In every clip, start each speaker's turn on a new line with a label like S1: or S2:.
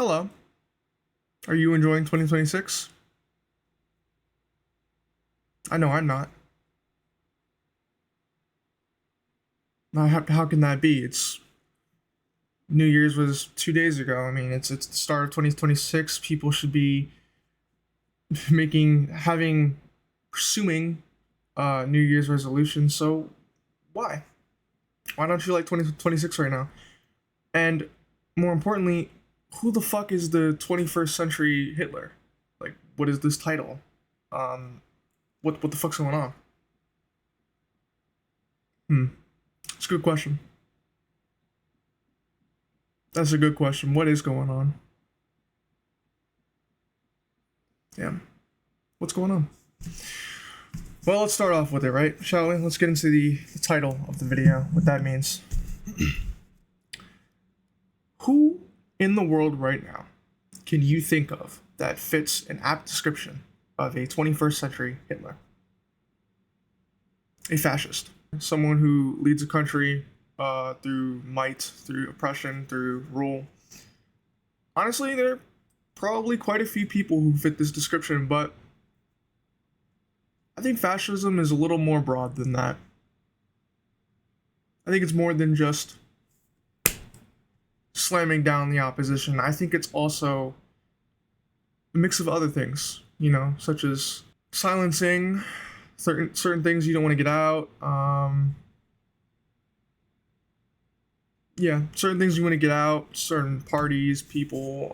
S1: Hello. Are you enjoying 2026? I know I'm not. Now, how can that be? It's New Year's was 2 days ago. I mean, it's the start of 2026. People should be pursuing New Year's resolutions. So why? Why don't you like 2026 right now? And more importantly, who the fuck is the 21st century Hitler? Like, what is this title? Um, what the fuck's going on? Hmm, it's a good question. That's a good question. What is going on? Yeah. What's going on? Well, let's start off with it, right? Shall we? Let's get into the title of the video, what that means. Who in the world right now can you think of that fits an apt description of a 21st century Hitler? A fascist. Someone who leads a country through might, through oppression, through rule. Honestly, there are probably quite a few people who fit this description, but I think fascism is a little more broad than that. I think it's more than just slamming down the opposition. I think it's also a mix of other things, such as silencing certain things you don't want to get out. Yeah, certain things you want to get out, certain parties, people,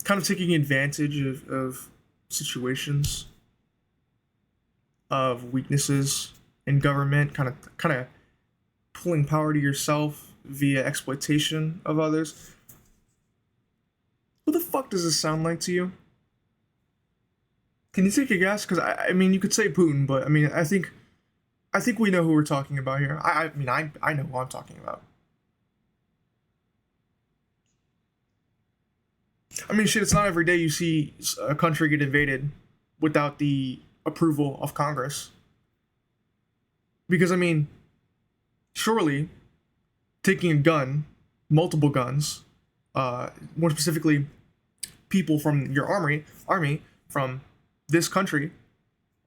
S1: kind of taking advantage of situations, of weaknesses in government, kind of pulling power to yourself via exploitation of others. Who the fuck does this sound like to you? Can you take a guess? Because I mean, you could say Putin, but I mean, I think we know who we're talking about here. I know who I'm talking about. I mean, shit, it's not every day you see a country get invaded without the approval of Congress. Because I mean, surely taking a gun, multiple guns, more specifically, people from your army from this country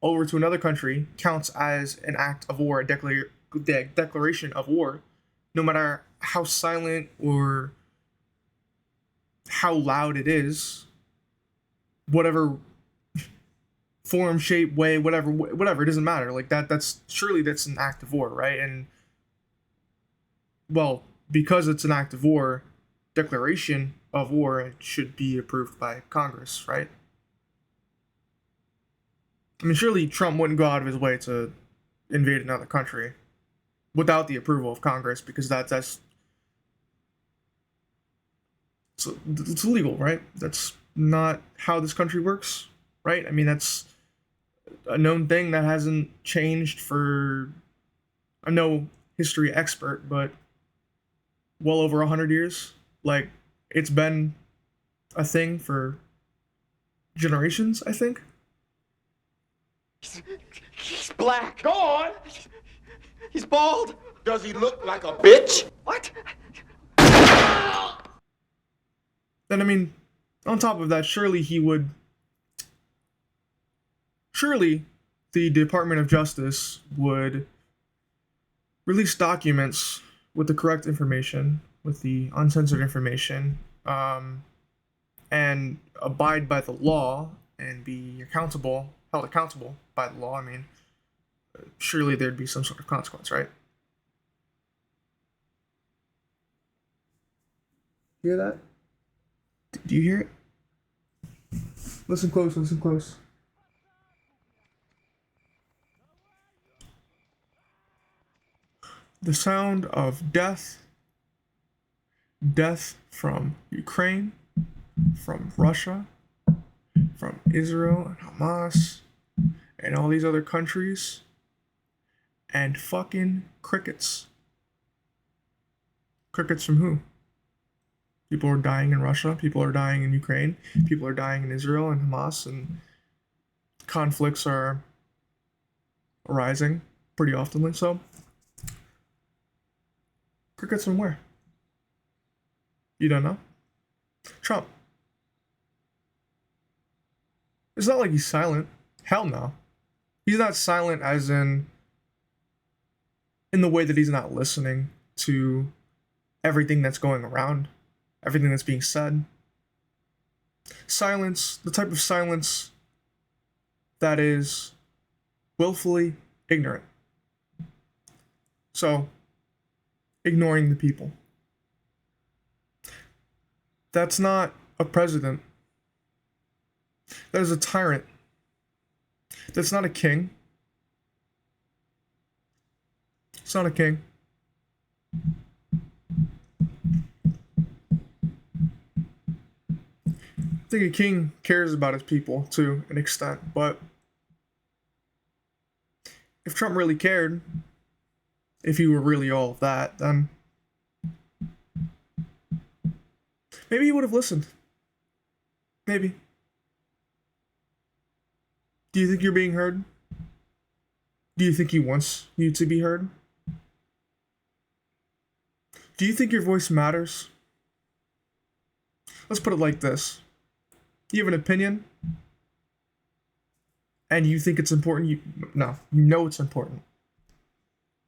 S1: over to another country counts as an act of war, a declaration of war, no matter how silent or how loud it is, whatever form, shape, way, whatever, it doesn't matter. Like that's an act of war, right? And well, because it's an act of war, declaration of war, it should be approved by Congress, right? I mean, surely Trump wouldn't go out of his way to invade another country without the approval of Congress, because that's it's illegal, right? That's not how this country works, right? I mean, that's a known thing that hasn't changed for, I'm no history expert, but well over 100 years. Like, it's been a thing for generations, I think.
S2: He's black. Go on. He's bald. Does he look like a bitch? What?
S1: And I mean, on top of that, surely the Department of Justice would release documents with the correct information, with the uncensored information, and abide by the law and be held accountable by the law. I mean, surely there'd be some sort of consequence, right? Hear that? Do you hear it? Listen close, listen close. The sound of death from Ukraine, from Russia, from Israel and Hamas, and all these other countries, and fucking crickets. Crickets from who? People are dying in Russia, people are dying in Ukraine, people are dying in Israel and Hamas, and conflicts are arising pretty oftenly. So, crickets from where? You don't know? Trump. It's not like he's silent. Hell no. He's not silent as in the way that he's not listening to everything that's going around, everything that's being said. Silence, the type of silence that is willfully ignorant. So, ignoring the people. That's not a president. That is a tyrant. That's not a king. It's not a king. I think a king cares about his people to an extent, but if Trump really cared, if he were really all of that, then maybe he would have listened. Maybe. Do you think you're being heard? Do you think he wants you to be heard? Do you think your voice matters? Let's put it like this. You have an opinion, and you think it's important. You know it's important.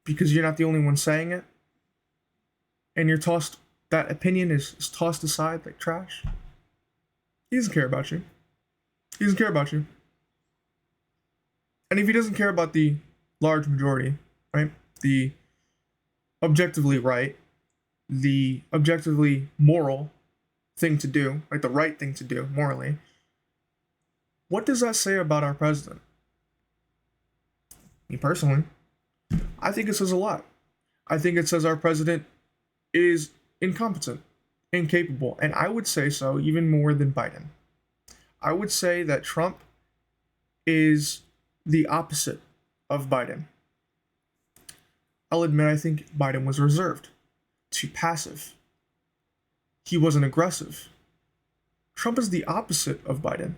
S1: Because you're not the only one saying it. And that opinion is tossed aside like trash. He doesn't care about you. He doesn't care about you. And if he doesn't care about the large majority, right? The objectively right, the objectively moral thing to do, like the right thing to do morally, what does that say about our president? Me personally, I think it says a lot. I think it says our president is incompetent, incapable, and I would say so even more than Biden. I would say that Trump is the opposite of Biden. I'll admit I think Biden was reserved, too passive. He wasn't aggressive. Trump is the opposite of Biden.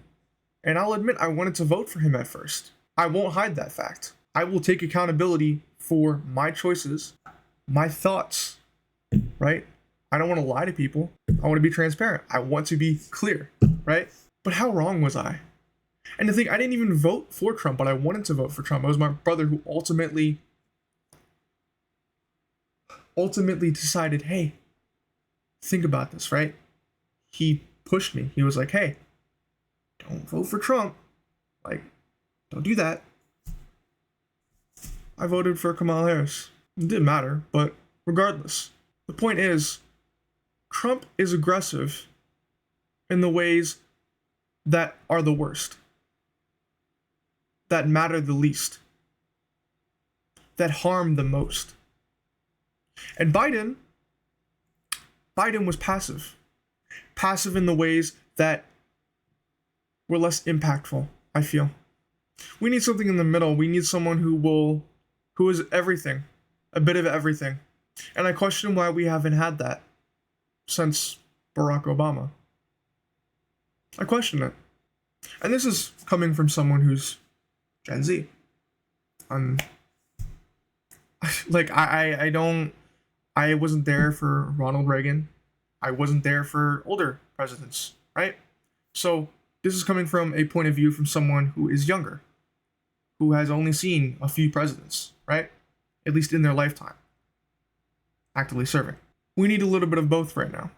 S1: And I'll admit I wanted to vote for him at first. I won't hide that fact. I will take accountability for my choices, my thoughts, right? I don't want to lie to people. I want to be transparent. I want to be clear, right? But how wrong was I? And the thing, I didn't even vote for Trump, but I wanted to vote for Trump. It was my brother who ultimately decided, hey, think about this, right? He pushed me. He was like, hey, don't vote for Trump. Like, don't do that. I voted for Kamala Harris. It didn't matter, but regardless, the point is, Trump is aggressive in the ways that are the worst, that matter the least, that harm the most. And Biden was passive. Passive in the ways that were less impactful, I feel. We need something in the middle. We need someone who is everything, a bit of everything. And I question why we haven't had that since Barack Obama. I question it. And this is coming from someone who's Gen Z. Like, I wasn't there for Ronald Reagan. I wasn't there for older presidents, right? So this is coming from a point of view from someone who is younger, who has only seen a few presidents, right? At least in their lifetime, actively serving. We need a little bit of both right now.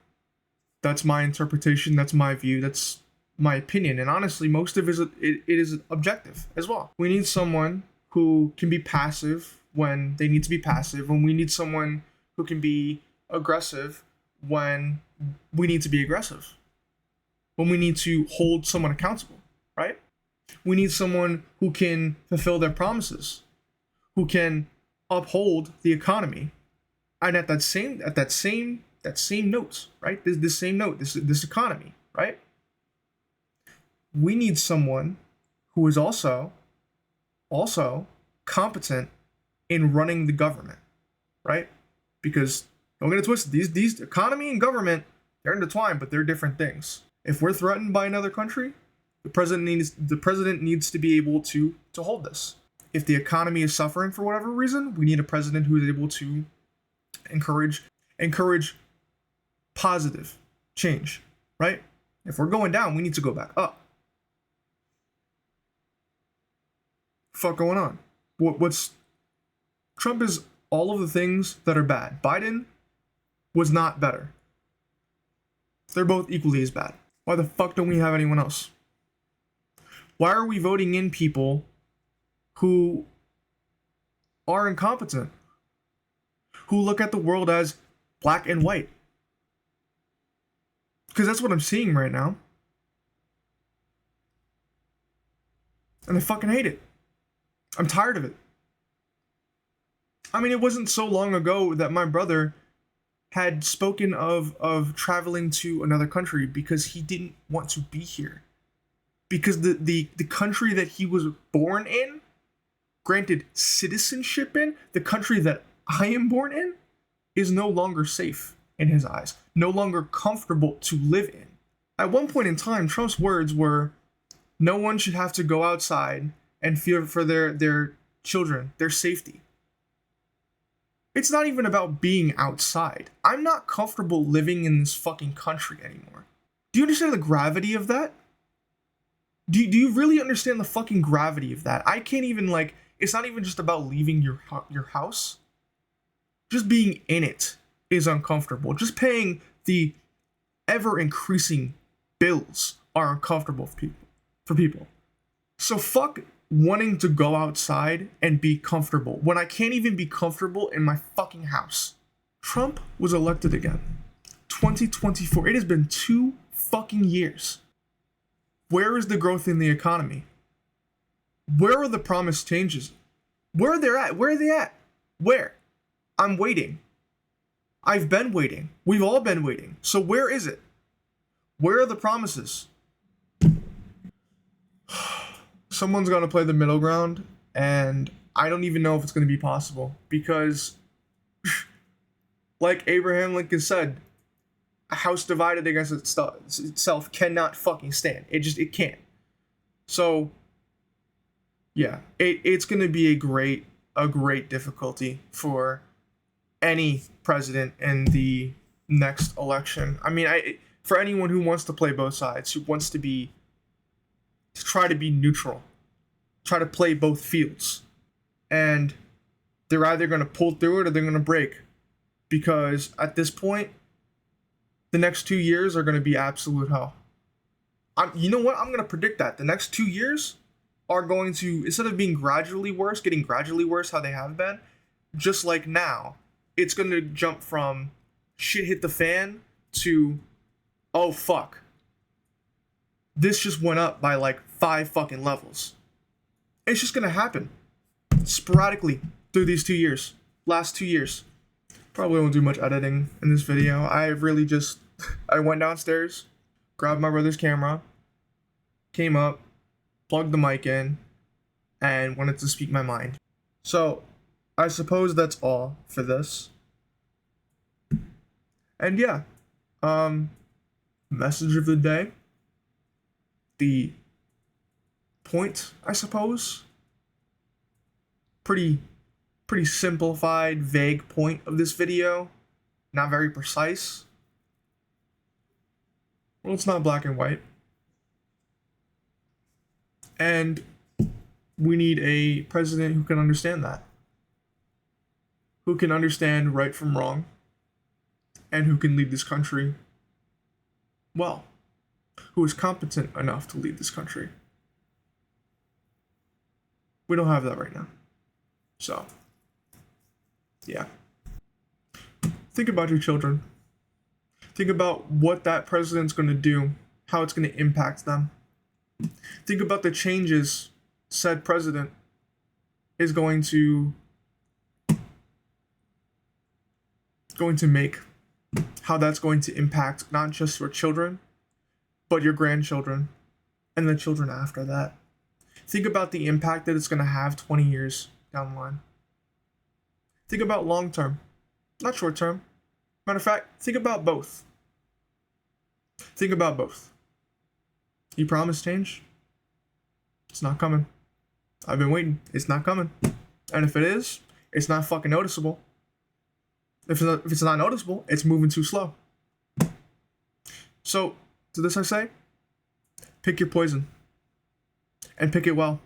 S1: That's my interpretation. That's my view. That's my opinion. And honestly, most of it is objective as well. We need someone who can be passive when they need to be passive, and we need someone who can be aggressive when we need to be aggressive, when we need to hold someone accountable, right? We need someone who can fulfill their promises, who can uphold the economy, and at that same note, right? This economy, right? We need someone who is also competent in running the government, right? Because don't get it twisted, these economy and government, they're intertwined, but they're different things. If we're threatened by another country, the president needs to be able to hold this. If the economy is suffering for whatever reason, we need a president who is able to encourage positive change. right? If we're going down, we need to go back up. Fuck going on? What's Trump is all of the things that are bad. Biden was not better. They're both equally as bad. Why the fuck don't we have anyone else? Why are we voting in people who are incompetent? Who look at the world as black and white? Because that's what I'm seeing right now. And I fucking hate it. I'm tired of it. I mean, it wasn't so long ago that my brother had spoken of traveling to another country because he didn't want to be here. Because the country that he was born in, granted citizenship in, the country that I am born in, is no longer safe in his eyes, no longer comfortable to live in. At one point in time, Trump's words were, no one should have to go outside and fear for their children, their safety. It's not even about being outside. I'm not comfortable living in this fucking country anymore. Do you understand the gravity of that? Do you really understand the fucking gravity of that? I can't even, like, it's not even just about leaving your house. Just being in it is uncomfortable. Just paying the ever increasing bills are uncomfortable for people. So fuck wanting to go outside and be comfortable when I can't even be comfortable in my fucking house. Trump was elected again. 2024. It has been 2 fucking years. Where is the growth in the economy? Where are the promised changes? Where are they at? Where are they at? Where? I'm waiting. I've been waiting. We've all been waiting. So where is it? Where are the promises? Someone's going to play the middle ground, and I don't even know if it's going to be possible because, like Abraham Lincoln said, a house divided against itself cannot fucking stand. It can't. So, yeah, it's going to be a great difficulty for any president in the next election. I mean, for anyone who wants to play both sides, who wants to try to be neutral, try to play both fields, and they're either going to pull through it or they're going to break, because at this point, the next 2 years are going to be absolute hell. You know what? I'm going to predict that the next 2 years are going to, instead of being gradually worse, getting gradually worse how they have been, just like now, it's going to jump from shit hit the fan to, oh fuck, this just went up by like 5 fucking levels. It's just going to happen sporadically through these 2 years, last 2 years. Probably won't do much editing in this video. I went downstairs, grabbed my brother's camera, came up, plugged the mic in, and wanted to speak my mind. So, I suppose that's all for this. And yeah, message of the day. The point, I suppose. Pretty simplified, vague point of this video. Not very precise. Well, it's not black and white. And we need a president who can understand that. Who can understand right from wrong. And who can lead this country well. Who is competent enough to lead this country. We don't have that right now. So, yeah. Think about your children. Think about what that president's going to do, how it's going to impact them. Think about the changes said president is going to make, how that's going to impact not just your children, but your grandchildren and the children after that. Think about the impact that it's going to have 20 years down the line. Think about long term, not short term. Matter of fact, think about both. Think about both. You promised change? It's not coming. I've been waiting. It's not coming. And if it is, it's not fucking noticeable. If it's not noticeable, it's moving too slow. So, To this I say, pick your poison. And pick it well.